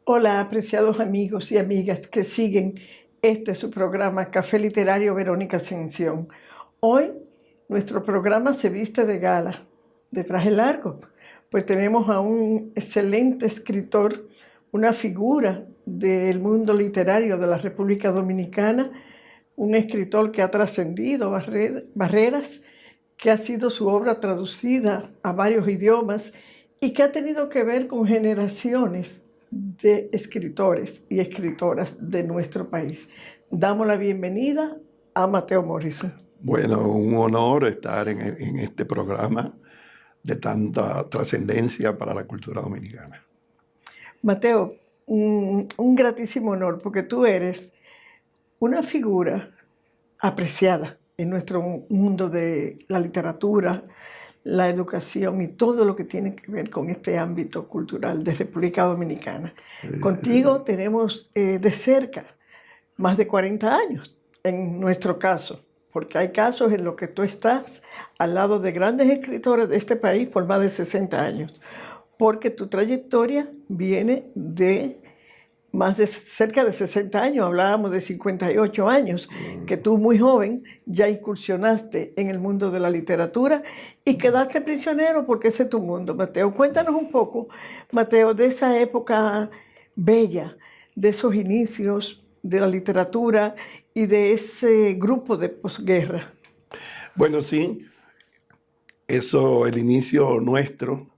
Hola, apreciados amigos y amigas que siguen su programa Café Literario Verónica Ascensión. Hoy nuestro programa se viste de gala, de traje largo, pues tenemos a un excelente escritor, una figura del mundo literario de la República Dominicana, un escritor que ha trascendido barreras, que ha sido su obra traducida a varios idiomas y que ha tenido que ver con generaciones de escritores y escritoras de nuestro país. Damos la bienvenida a Mateo Morrison. Bueno, un honor estar en este programa de tanta trascendencia para la cultura dominicana. Mateo, un gratísimo honor porque tú eres una figura apreciada en nuestro mundo de la literatura, la educación y todo lo que tiene que ver con este ámbito cultural de República Dominicana. Contigo tenemos de cerca más de 40 años en nuestro caso, porque hay casos en los que tú estás al lado de grandes escritores de este país por más de 60 años, porque tu trayectoria viene de más de cerca de 60 años, hablábamos de 58 años, que tú muy joven ya incursionaste en el mundo de la literatura y quedaste prisionero porque ese es tu mundo, Mateo. Cuéntanos un poco, Mateo, de esa época bella, de esos inicios de la literatura y de ese grupo de posguerra. Bueno, sí, el inicio nuestro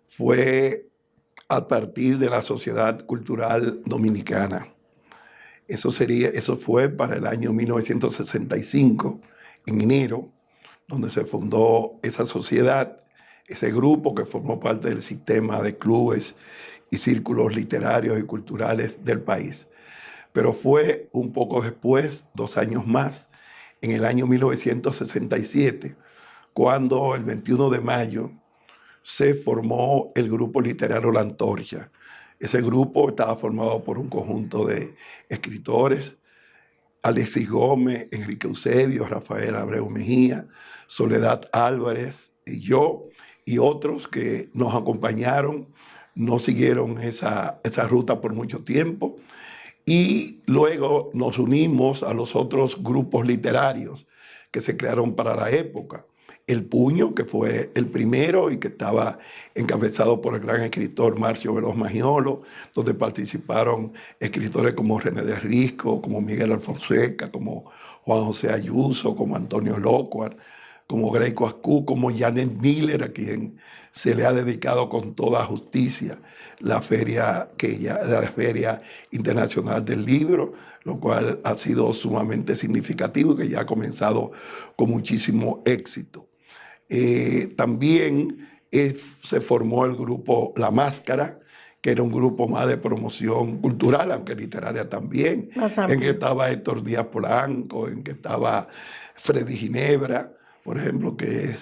fue a partir de la Sociedad Cultural Dominicana. Eso fue para el año 1965, en enero, donde se fundó esa sociedad, ese grupo que formó parte del sistema de clubes y círculos literarios y culturales del país. Pero fue un poco después, 2 años más, en el año 1967, cuando el 21 de mayo se formó el grupo literario La Antorcha. Ese grupo estaba formado por un conjunto de escritores: Alexis Gómez, Enrique Eusebio, Rafael Abreu Mejía, Soledad Álvarez y yo, y otros que nos acompañaron, no siguieron esa ruta por mucho tiempo. Y luego nos unimos a los otros grupos literarios que se crearon para la época. El Puño, que fue el primero y que estaba encabezado por el gran escritor Marcio Veloz Magiolo, donde participaron escritores como René de Risco, como Miguel Alfonseca, como Juan José Ayuso, como Antonio Lócuar, como Greco Ascú, como Janet Miller, a quien se le ha dedicado con toda justicia la Feria Internacional del Libro, lo cual ha sido sumamente significativo y que ya ha comenzado con muchísimo éxito. También se formó el grupo La Máscara, que era un grupo más de promoción cultural, aunque literaria también, en que estaba Héctor Díaz Polanco, en que estaba Freddy Ginebra, por ejemplo, que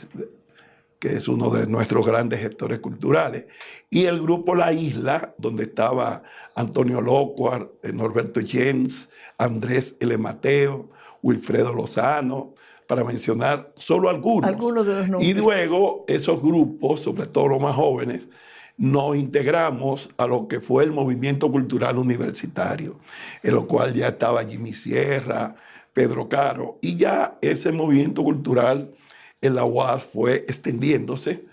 es uno de nuestros grandes gestores culturales, y el grupo La Isla, donde estaba Antonio Lócuar, Norberto Jens, Andrés L. Mateo, Wilfredo Lozano, para mencionar solo algunos de los nombres. Y luego esos grupos, sobre todo los más jóvenes, nos integramos a lo que fue el movimiento cultural universitario, en lo cual ya estaba Jimmy Sierra, Pedro Caro, y ya ese movimiento cultural en la UAS fue extendiéndose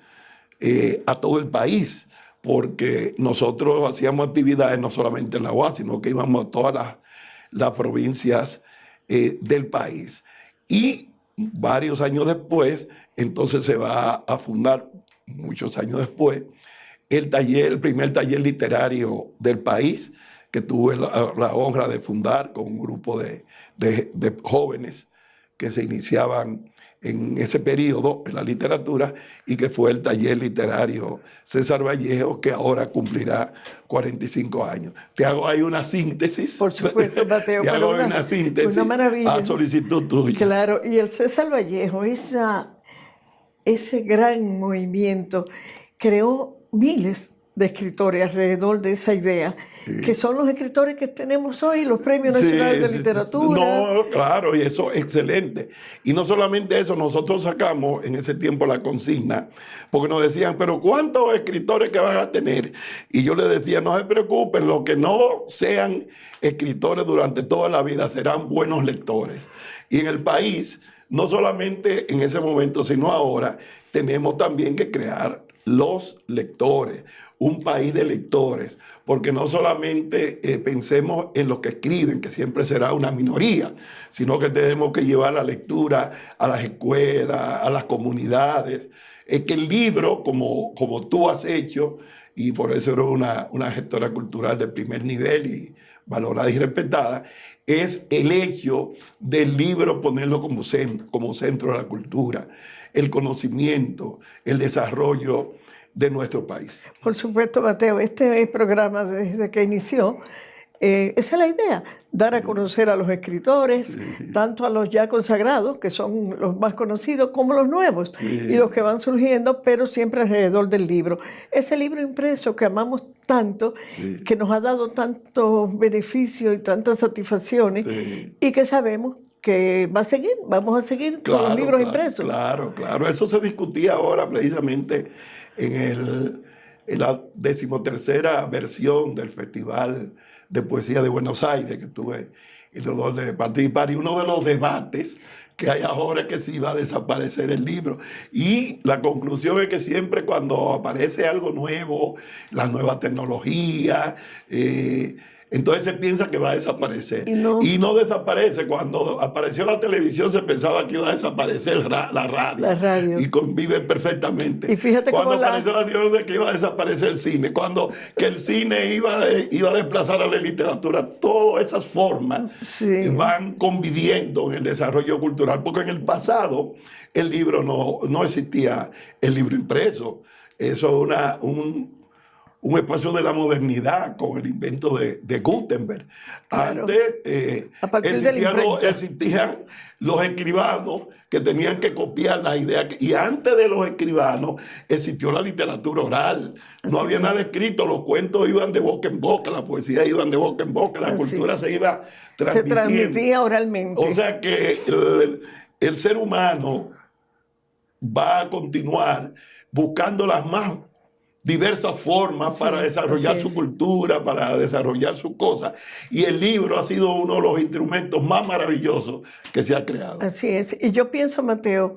a todo el país, porque nosotros hacíamos actividades no solamente en la UAS, sino que íbamos a todas las provincias del país. Y varios años después, entonces se va a fundar, muchos años después, el primer taller literario del país, que tuve la honra de fundar con un grupo de jóvenes que se iniciaban en ese periodo en la literatura, y que fue el taller literario César Vallejo, que ahora cumplirá 45 años. Te hago ahí una síntesis. Por supuesto, Mateo. Te hago una síntesis una maravilla. a solicitud tuya. Claro, y el César Vallejo, ese gran movimiento, creó miles de escritores alrededor de esa idea, que son los escritores que tenemos hoy, los premios nacionales de literatura. No, claro, y eso es excelente. Y no solamente eso, nosotros sacamos en ese tiempo la consigna, porque nos decían, pero ¿cuántos escritores que van a tener? Y yo les decía, no se preocupen, los que no sean escritores durante toda la vida serán buenos lectores. Y en el país, no solamente en ese momento, sino ahora, tenemos también que crear los lectores, un país de lectores, porque no solamente pensemos en los que escriben, que siempre será una minoría, sino que tenemos que llevar la lectura a las escuelas, a las comunidades, que el libro, como tú has hecho, y por eso eres una gestora cultural de primer nivel y valorada y respetada, es el hecho del libro ponerlo como centro de la cultura, el conocimiento, el desarrollo de nuestro país. Por supuesto, Mateo, este programa desde que inició, esa es la idea, dar a conocer a los escritores, tanto a los ya consagrados, que son los más conocidos, como los nuevos, y los que van surgiendo, pero siempre alrededor del libro. Ese libro impreso que amamos tanto, que nos ha dado tantos beneficios y tantas satisfacciones, y que sabemos que va a seguir, vamos a seguir con los libros impresos. Claro, eso se discutía ahora precisamente en la 13ª versión del Festival de Poesía de Buenos Aires, que tuve el honor de participar, y uno de los debates que hay ahora es que si va a desaparecer el libro. Y la conclusión es que siempre cuando aparece algo nuevo, la nueva tecnología, entonces se piensa que va a desaparecer. Y no desaparece. Cuando apareció la televisión se pensaba que iba a desaparecer la radio. Y convive perfectamente. Y fíjate cuando apareció la televisión de que iba a desaparecer el cine. Cuando que el cine iba a desplazar a la literatura. Todas esas formas van conviviendo en el desarrollo cultural. Porque en el pasado el libro no existía el libro impreso. Eso es un espacio de la modernidad con el invento de Gutenberg. Claro. Antes existían los escribanos que tenían que copiar las ideas. Y antes de los escribanos existió la literatura oral. No había nada escrito, los cuentos iban de boca en boca, la poesía iba de boca en boca, la cultura se iba transmitiendo. Se transmitía oralmente. O sea que el ser humano va a continuar buscando las más diversas formas para desarrollar su cultura, para desarrollar sus cosas. Y el libro ha sido uno de los instrumentos más maravillosos que se ha creado. Así es. Y yo pienso, Mateo,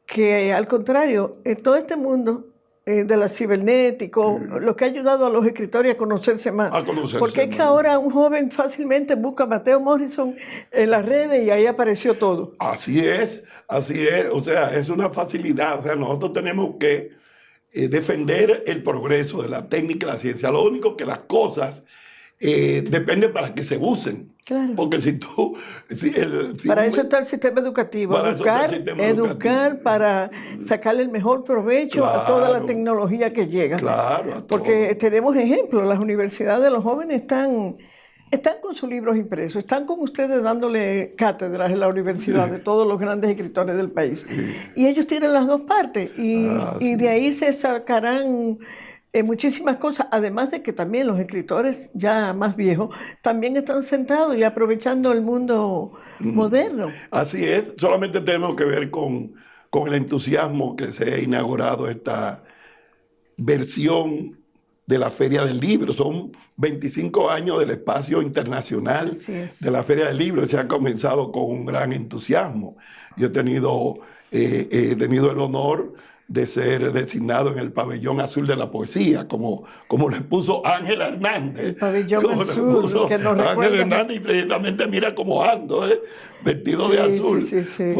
que al contrario, en todo este mundo de la cibernético, lo que ha ayudado a los escritores a conocerse más. Porque es que ahora un joven fácilmente busca a Mateo Morrison en las redes y ahí apareció todo. Así es. O sea, es una facilidad. O sea, nosotros tenemos que defender el progreso de la técnica y la ciencia. Lo único que las cosas dependen para que se usen. Claro. Porque si tú... para eso está el sistema educativo. Educar para sacarle el mejor provecho a toda la tecnología que llega. Claro. Porque tenemos ejemplos. Las universidades de los jóvenes están con sus libros impresos, están con ustedes dándole cátedras en la universidad de todos los grandes escritores del país. Y ellos tienen las dos partes y de ahí se sacarán muchísimas cosas, además de que también los escritores ya más viejos también están sentados y aprovechando el mundo moderno. Así es, solamente tenemos que ver con el entusiasmo que se ha inaugurado esta versión de la Feria del Libro. Son 25 años del espacio internacional de la Feria del Libro. Se ha comenzado con un gran entusiasmo. Yo he tenido el honor de ser designado en el pabellón azul de la poesía, como le puso Ángela Hernández. El pabellón azul, que nos recuerda. Ángela Hernández, y precisamente mira cómo ando, vestido de azul. Sí.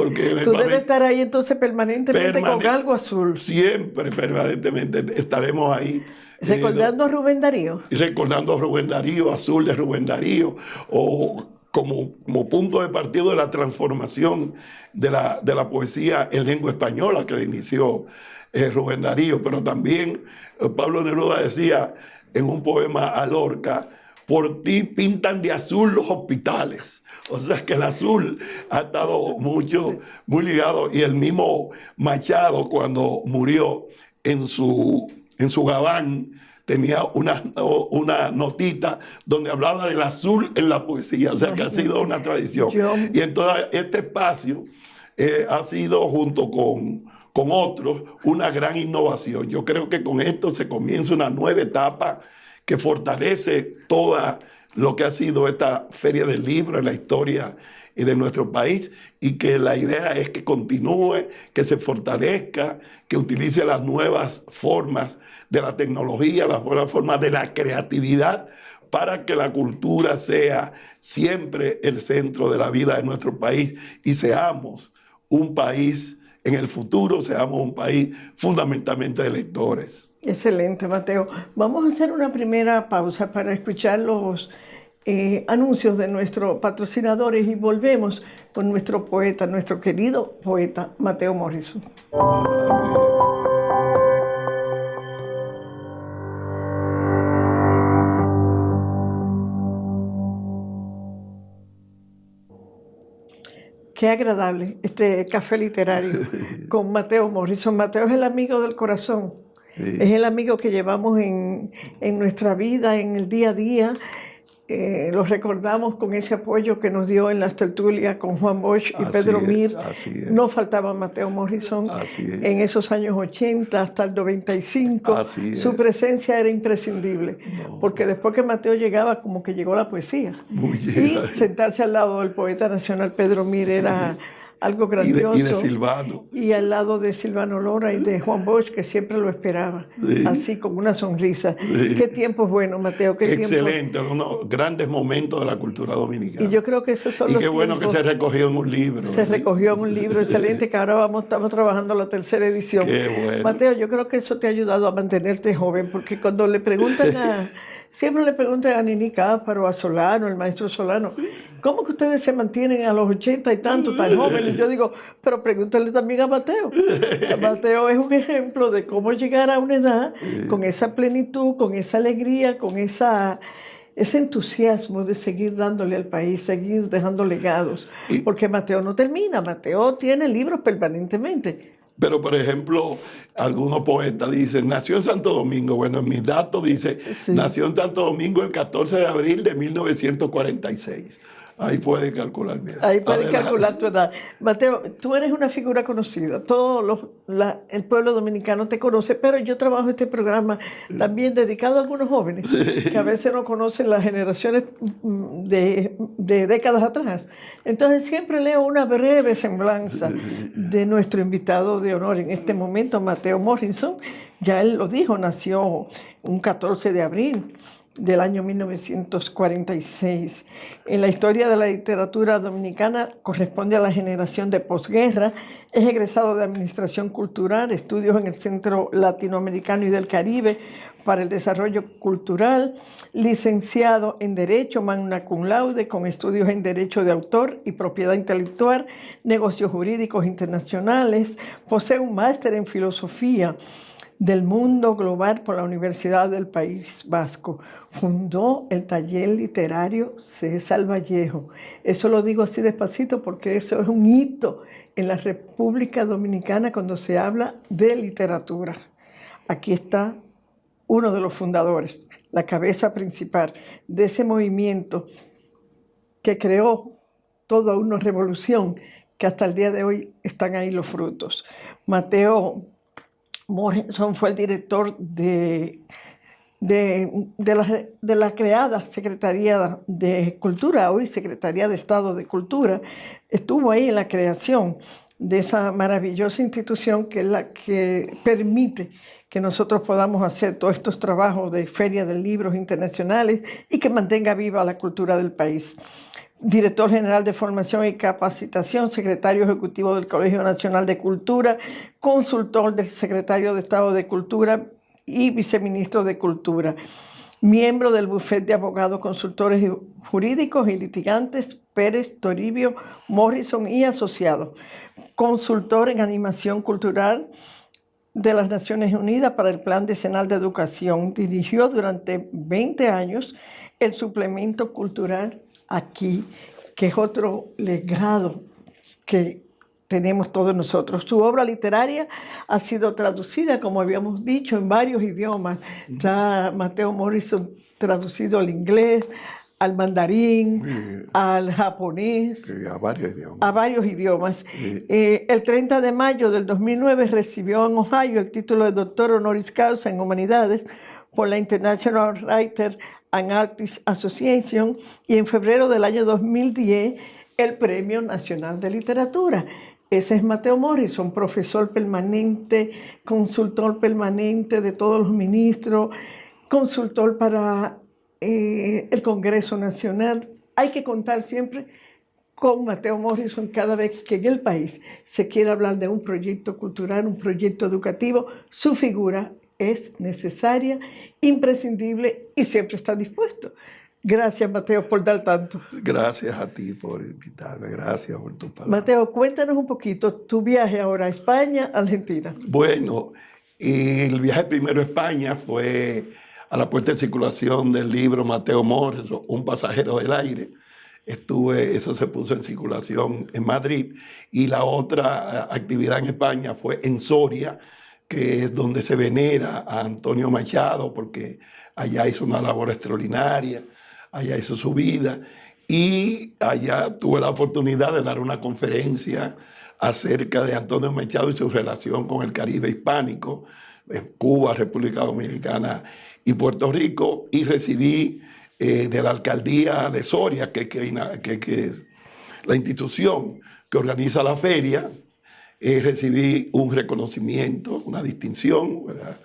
Tú debes estar ahí entonces permanentemente con algo azul. Siempre, permanentemente, estaremos ahí. Recordando a Rubén Darío. Recordando a Rubén Darío, Azul de Rubén Darío, o como punto de partido de la transformación de la poesía en lengua española que le inició Rubén Darío. Pero también Pablo Neruda decía en un poema a Lorca, por ti pintan de azul los hospitales. O sea que el azul ha estado muy ligado, y el mismo Machado cuando murió en su gabán tenía una notita donde hablaba del azul en la poesía, o sea que ha sido una tradición. Y en todo este espacio ha sido, junto con otros, una gran innovación. Yo creo que con esto se comienza una nueva etapa que fortalece toda lo que ha sido esta Feria del Libro en la historia y de nuestro país, y que la idea es que continúe, que se fortalezca, que utilice las nuevas formas de la tecnología, las nuevas formas de la creatividad, para que la cultura sea siempre el centro de la vida de nuestro país y seamos un país, en el futuro, seamos un país fundamentalmente de lectores. Excelente, Mateo. Vamos a hacer una primera pausa para escuchar los anuncios de nuestros patrocinadores y volvemos con nuestro poeta, nuestro querido poeta Mateo Morrison. Qué agradable este café literario con Mateo Morrison. Mateo es el amigo del corazón. Sí. Es el amigo que llevamos en nuestra vida, en el día a día. Lo recordamos con ese apoyo que nos dio en las tertulias con Juan Bosch y Pedro Mir. No faltaba Mateo Morrison en esos años 80 hasta el 95. Su presencia era imprescindible, porque después que Mateo llegaba, como que llegó la poesía. Y sentarse al lado del poeta nacional Pedro Mir era algo grandioso. Y de Silvano. Y al lado de Silvano Lora y de Juan Bosch, que siempre lo esperaba, así con una sonrisa. Qué tiempos buenos, Mateo. Qué excelente, unos grandes momentos de la cultura dominicana. Y yo creo que esos son los qué bueno que se recogió en un libro. Se recogió en un libro excelente, que ahora estamos trabajando la tercera edición. Qué bueno. Mateo, yo creo que eso te ha ayudado a mantenerte joven, porque cuando le preguntan siempre le preguntan a Nini Cáfaro, a Solano, el maestro Solano, ¿cómo que ustedes se mantienen a los 80 y tanto tan jóvenes? Y yo digo, pero pregúntale también a Mateo. Mateo es un ejemplo de cómo llegar a una edad con esa plenitud, con esa alegría, con ese entusiasmo de seguir dándole al país, seguir dejando legados. Porque Mateo no termina, Mateo tiene libros permanentemente. Pero, por ejemplo, algunos poetas dicen, nació en Santo Domingo. Bueno, en mis datos dice, nació en Santo Domingo el 14 de abril de 1946. Ahí puedes calcular. Mira. Ahí puedes calcular tu edad. Mateo, tú eres una figura conocida. Todo el pueblo dominicano te conoce, pero yo trabajo este programa también dedicado a algunos jóvenes que a veces no conocen las generaciones de décadas atrás. Entonces siempre leo una breve semblanza de nuestro invitado de honor en este momento, Mateo Morrison. Ya él lo dijo, nació un 14 de abril del año 1946. En la historia de la literatura dominicana corresponde a la generación de posguerra. Es egresado de Administración Cultural, estudios en el Centro Latinoamericano y del Caribe para el Desarrollo Cultural, licenciado en Derecho, magna cum laude, con estudios en Derecho de Autor y Propiedad Intelectual, Negocios Jurídicos Internacionales, posee un máster en Filosofía del Mundo Global por la Universidad del País Vasco. Fundó el taller literario César Vallejo. Eso lo digo así despacito porque eso es un hito en la República Dominicana cuando se habla de literatura. Aquí está uno de los fundadores, la cabeza principal de ese movimiento que creó toda una revolución que hasta el día de hoy están ahí los frutos. Mateo Morrison fue el director de la creada Secretaría de Cultura, hoy Secretaría de Estado de Cultura. Estuvo ahí en la creación de esa maravillosa institución que es la que permite que nosotros podamos hacer todos estos trabajos de Feria de Libros Internacionales y que mantenga viva la cultura del país. Director General de Formación y Capacitación, secretario ejecutivo del Colegio Nacional de Cultura, consultor del secretario de Estado de Cultura y viceministro de Cultura. Miembro del bufete de abogados, consultores jurídicos y litigantes Pérez, Toribio, Morrison y Asociados. Consultor en animación cultural de las Naciones Unidas para el Plan Decenal de Educación. Dirigió durante 20 años el suplemento cultural Aquí, que es otro legado que tenemos todos nosotros. Su obra literaria ha sido traducida, como habíamos dicho, en varios idiomas. Está Mateo Morrison traducido al inglés, al mandarín, al japonés. Sí, a varios idiomas. A varios idiomas. Sí. El 30 de mayo del 2009 recibió en Ohio el título de doctor honoris causa en Humanidades por la International Writer and Artists Association y en febrero del año 2010 el Premio Nacional de Literatura. Ese es Mateo Morrison, profesor permanente, consultor permanente de todos los ministros, consultor para el Congreso Nacional. Hay que contar siempre con Mateo Morrison cada vez que en el país se quiera hablar de un proyecto cultural, un proyecto educativo. Su figura es necesaria, imprescindible y siempre está dispuesto. Gracias, Mateo, por dar tanto. Gracias a ti por invitarme, gracias por tu palabra. Mateo, cuéntanos un poquito tu viaje ahora a España, Argentina. Bueno, el viaje primero a España fue a la puesta en circulación del libro Mateo Morrison, Un pasajero del aire. Eso se puso en circulación en Madrid. Y la otra actividad en España fue en Soria, que es donde se venera a Antonio Machado, porque allá hizo una labor extraordinaria, allá hizo su vida. Y allá tuve la oportunidad de dar una conferencia acerca de Antonio Machado y su relación con el Caribe hispánico, Cuba, República Dominicana y Puerto Rico, y recibí de la alcaldía de Soria, que es la institución que organiza la feria, recibí un reconocimiento, una distinción, ¿verdad?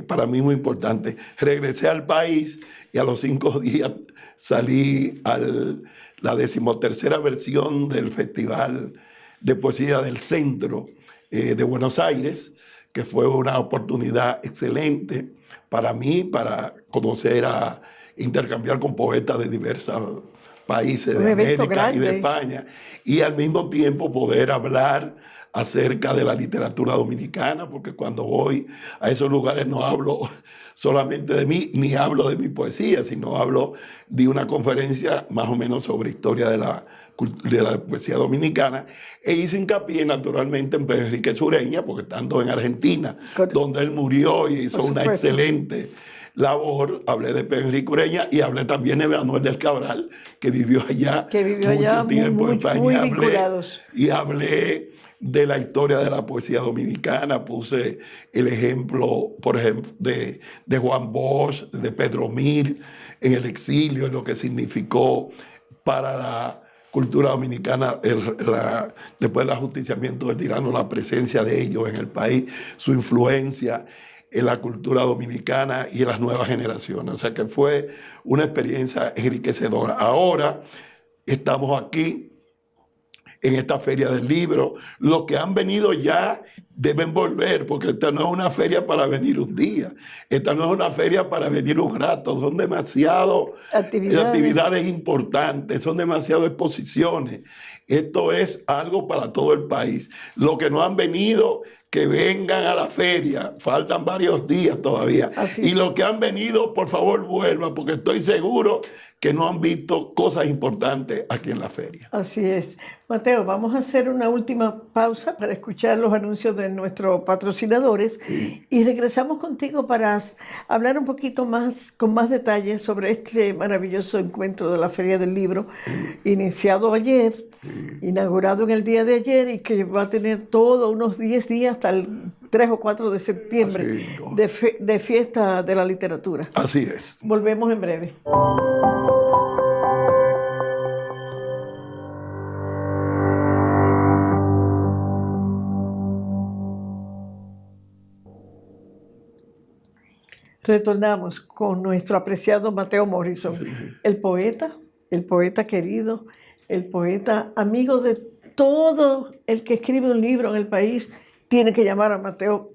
Para mí muy importante. Regresé al país y a los 5 días salí a la 13ª versión del Festival de Poesía del Centro de Buenos Aires, que fue una oportunidad excelente para mí, para conocer intercambiar con poetas de diversos países de América grande. Y de España, y al mismo tiempo poder hablar acerca de la literatura dominicana, porque cuando voy a esos lugares no hablo solamente de mí, ni hablo de mi poesía, sino hablo de una conferencia más o menos sobre historia de la poesía dominicana, e hice hincapié naturalmente en Pedro Enrique Sureña, porque estando en Argentina, donde él murió y hizo una excelente labor, hablé de Pedro Enrique Ureña y hablé también de Manuel del Cabral, que vivió allá mucho tiempo en España. Muy vinculados. Y hablé de la historia de la poesía dominicana, puse el ejemplo, por ejemplo, de Juan Bosch, de Pedro Mir en el exilio, en lo que significó para la cultura dominicana después del ajusticiamiento del tirano, la presencia de ellos en el país, su influencia en la cultura dominicana y en las nuevas generaciones. O sea que fue una experiencia enriquecedora. Ahora estamos aquí en esta feria del libro. Los que han venido ya deben volver, porque esta no es una feria para venir un día, esta no es una feria para venir un rato, son demasiadas actividades importantes, son demasiadas exposiciones. Esto es algo para todo el país. Los que no han venido, que vengan a la feria, faltan varios días todavía. Y los que han venido, por favor vuelvan, porque estoy seguro que no han visto cosas importantes aquí en la feria. Así es. Mateo, vamos a hacer una última pausa para escuchar los anuncios de nuestros patrocinadores y regresamos contigo para hablar un poquito más, con más detalles sobre este maravilloso encuentro de la Feria del Libro, iniciado ayer, inaugurado en el día de ayer y que va a tener todos unos 10 días hasta el 3 o 4 de septiembre de fiesta de la literatura. Así es. Volvemos en breve. Retornamos con nuestro apreciado Mateo Morrison, el poeta querido, el poeta amigo de todo el que escribe un libro en el país. Tiene que llamar a Mateo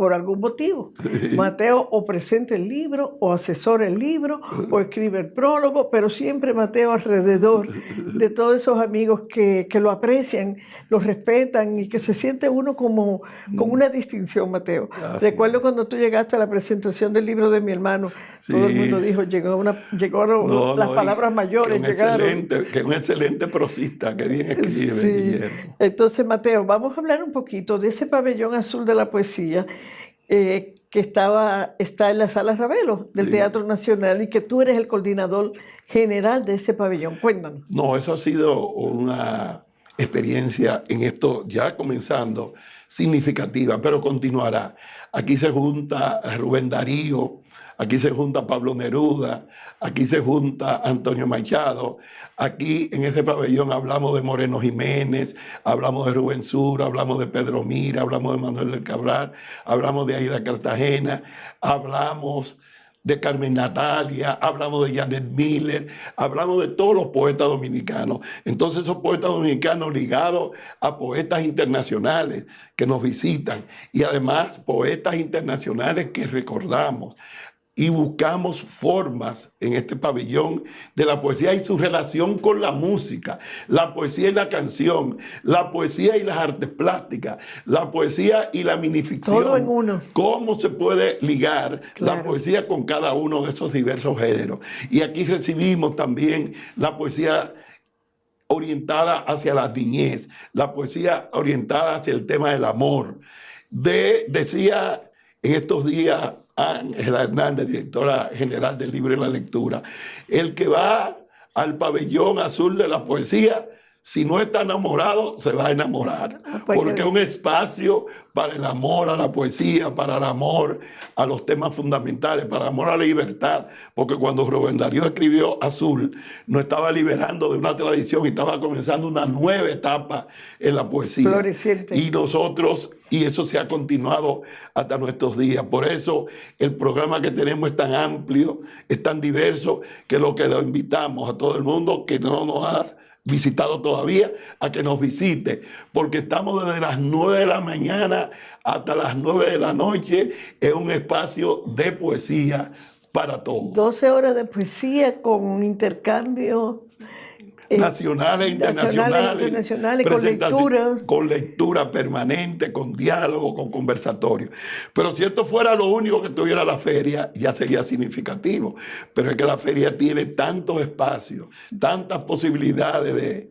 por algún motivo. Mateo o presenta el libro, o asesora el libro, o escribe el prólogo, pero siempre Mateo alrededor de todos esos amigos que lo aprecian, lo respetan y que se siente uno como con una distinción, Mateo. Recuerdo cuando tú llegaste a la presentación del libro de mi hermano, todo el mundo dijo, llegaron las palabras mayores. Que un excelente prosista, que bien escribe. Sí. Guillermo. Entonces, Mateo, vamos a hablar un poquito de ese pabellón azul de la poesía que está en la Sala Ravelo del Teatro Nacional y que tú eres el coordinador general de ese pabellón. Cuéntanos. No, eso ha sido una experiencia en esto, ya comenzando, significativa, pero continuará. Aquí se junta Rubén Darío, aquí se junta Pablo Neruda, aquí se junta Antonio Machado, aquí en este pabellón hablamos de Moreno Jiménez, hablamos de Rubén Sur, hablamos de Pedro Mira, hablamos de Manuel del Cabral, hablamos de Aida Cartagena, hablamos de Carmen Natalia, hablamos de Janet Miller, hablamos de todos los poetas dominicanos. Entonces esos poetas dominicanos ligados a poetas internacionales que nos visitan y además poetas internacionales que recordamos. Y buscamos formas en este pabellón de la poesía y su relación con la música, la poesía y la canción, la poesía y las artes plásticas, la poesía y la minificción. Todo en uno. Cómo se puede ligar la poesía con cada uno de esos diversos géneros. Y aquí recibimos también la poesía orientada hacia la niñez, la poesía orientada hacia el tema del amor. Decía en estos días Ángela Hernández, directora general del Libro y la Lectura, el que va al pabellón azul de la poesía, si no está enamorado, se va a enamorar, porque es un espacio para el amor a la poesía, para el amor a los temas fundamentales, para el amor a la libertad, porque cuando Rubén Darío escribió Azul, no estaba liberando de una tradición y estaba comenzando una nueva etapa en la poesía. Floreciente. Y nosotros, y eso se ha continuado hasta nuestros días. Por eso el programa que tenemos es tan amplio, es tan diverso, que lo invitamos a todo el mundo que no nos ha visitado todavía, a que nos visite, porque estamos desde las 9 de la mañana hasta las 9 de la noche en un espacio de poesía para todos. 12 horas de poesía con intercambio nacionales e internacionales, con lectura permanente, con diálogo, con conversatorio. Pero si esto fuera lo único que tuviera la feria, ya sería significativo. Pero es que la feria tiene tantos espacios, tantas posibilidades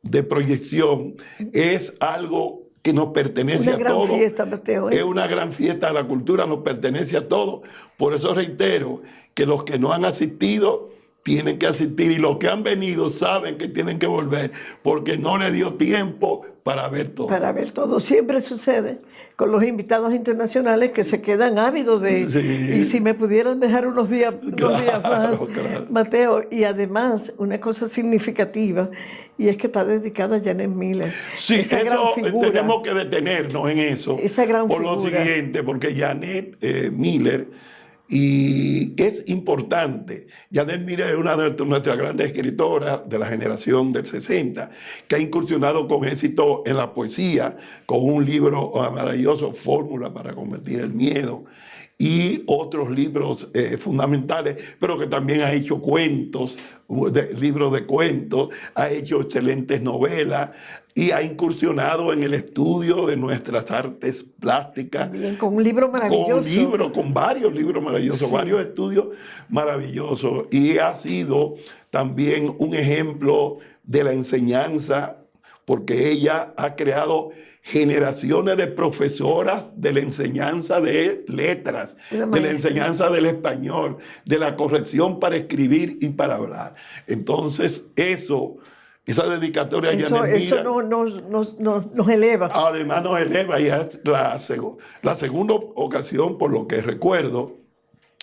de proyección, es algo que nos pertenece a todos. Una gran fiesta, Mateo. Es una gran fiesta de la cultura, nos pertenece a todos. Por eso reitero que los que no han asistido tienen que asistir, y los que han venido saben que tienen que volver, porque no le dio tiempo para ver todo. Para ver todo. Siempre sucede con los invitados internacionales que se quedan ávidos de... Sí. Y si me pudieran dejar unos días más, claro. Mateo. Y además, una cosa significativa, y es que está dedicada a Janet Miller. Sí, esa gran figura, tenemos que detenernos en eso. Esa gran figura. Por lo siguiente, porque Janet Miller... Y es importante. Janet Miller es una de nuestras grandes escritoras de la generación del 60, que ha incursionado con éxito en la poesía, con un libro maravilloso, Fórmula para convertir el miedo, y otros libros fundamentales, pero que también ha hecho cuentos, libros de cuentos, ha hecho excelentes novelas, y ha incursionado en el estudio de nuestras artes plásticas. También con un libro maravilloso. Con varios libros maravillosos, sí. Varios estudios maravillosos. Y ha sido también un ejemplo de la enseñanza, porque ella ha creado generaciones de profesoras de la enseñanza de letras, de la enseñanza del español, de la corrección para escribir y para hablar. Entonces, esa dedicatoria a Janet Miller, eso nos eleva. Además nos eleva, y es la segunda ocasión, por lo que recuerdo,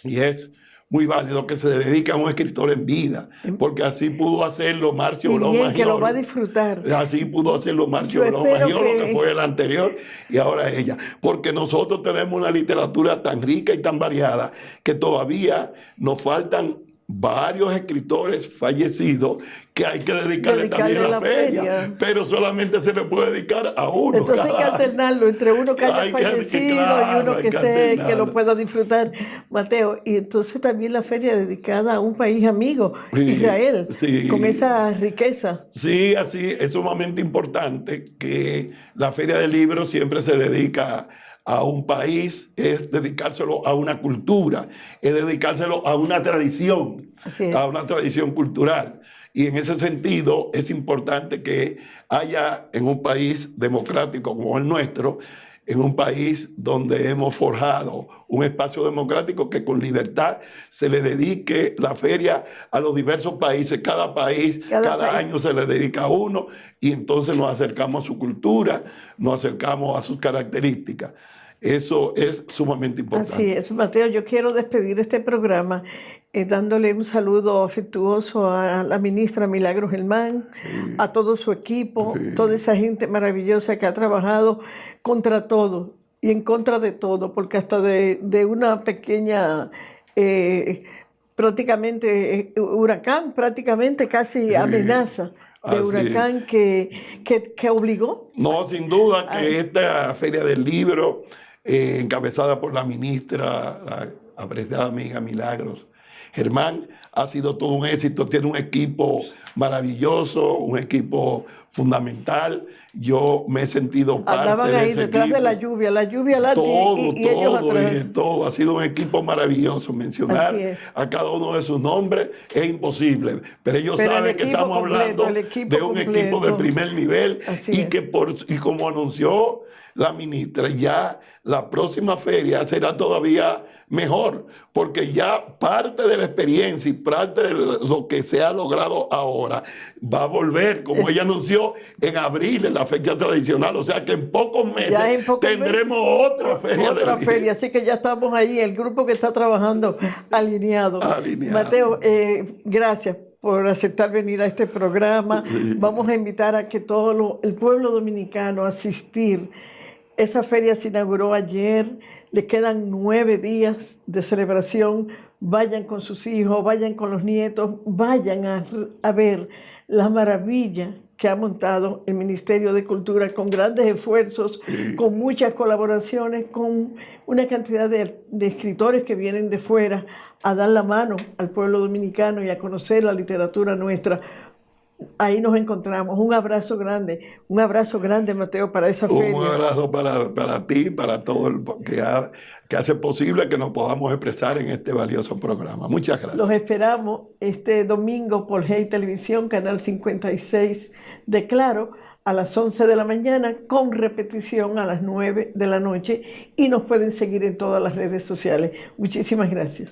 y es muy válido que se dedique a un escritor en vida, porque así pudo hacerlo Marcio Blom Magiolo. Que lo va a disfrutar. Así pudo hacerlo Marcio Blom Magiolo, que fue el anterior, y ahora ella. Porque nosotros tenemos una literatura tan rica y tan variada que todavía nos faltan varios escritores fallecidos que hay que dedicarle también a la feria, pero solamente se le puede dedicar a uno. Entonces hay que alternarlo entre uno que haya fallecido y uno que lo pueda disfrutar, Mateo. Y entonces también la feria dedicada a un país amigo, Israel, con esa riqueza. Sí, así es sumamente importante que la Feria del Libro siempre se dedica a un país, es dedicárselo a una cultura, es dedicárselo a una tradición, a una tradición cultural. Y en ese sentido es importante que haya en un país democrático como el nuestro, en un país donde hemos forjado un espacio democrático, que con libertad se le dedique la feria a los diversos países. Cada país, cada año se le dedica a uno, y entonces nos acercamos a su cultura, nos acercamos a sus características. Eso es sumamente importante. Así es, Mateo. Yo quiero despedir este programa dándole un saludo afectuoso a la ministra Milagros Germán, a todo su equipo, toda esa gente maravillosa que ha trabajado contra todo y en contra de todo, porque hasta de una pequeña, prácticamente huracán, prácticamente casi amenaza de huracán que obligó. No, sin duda que esta Feria del Libro, encabezada por la ministra, la apreciada amiga Milagros Germán, ha sido todo un éxito. Tiene un equipo maravilloso, un equipo fundamental. Yo me he sentido parte Andaban ahí detrás de la lluvia adelante y ellos atrás. Todo. Ha sido un equipo maravilloso. Mencionar a cada uno de sus nombres es imposible, pero ellos saben que estamos hablando de un equipo de primer nivel y como anunció la ministra, ya la próxima feria será todavía mejor, porque ya parte de la experiencia y parte de lo que se ha logrado ahora va a volver, como ella anunció, en abril, en la fecha tradicional. O sea que en pocos meses tendremos otra feria. Así que ya estamos ahí, el grupo que está trabajando alineado. Mateo, gracias por aceptar venir a este programa. Vamos a invitar a que todo el pueblo dominicano asistir. Esa feria se inauguró ayer, le quedan 9 días de celebración. Vayan con sus hijos, vayan con los nietos, vayan a ver la maravilla que ha montado el Ministerio de Cultura con grandes esfuerzos, con muchas colaboraciones, con una cantidad de escritores que vienen de fuera a dar la mano al pueblo dominicano y a conocer la literatura nuestra. Ahí nos encontramos. Un abrazo grande, Mateo, para esa feria. Un abrazo para ti, para todo el que hace posible que nos podamos expresar en este valioso programa. Muchas gracias. Los esperamos este domingo por Hey Televisión, canal 56 de Claro, a las 11 de la mañana, con repetición a las 9 de la noche, y nos pueden seguir en todas las redes sociales. Muchísimas gracias.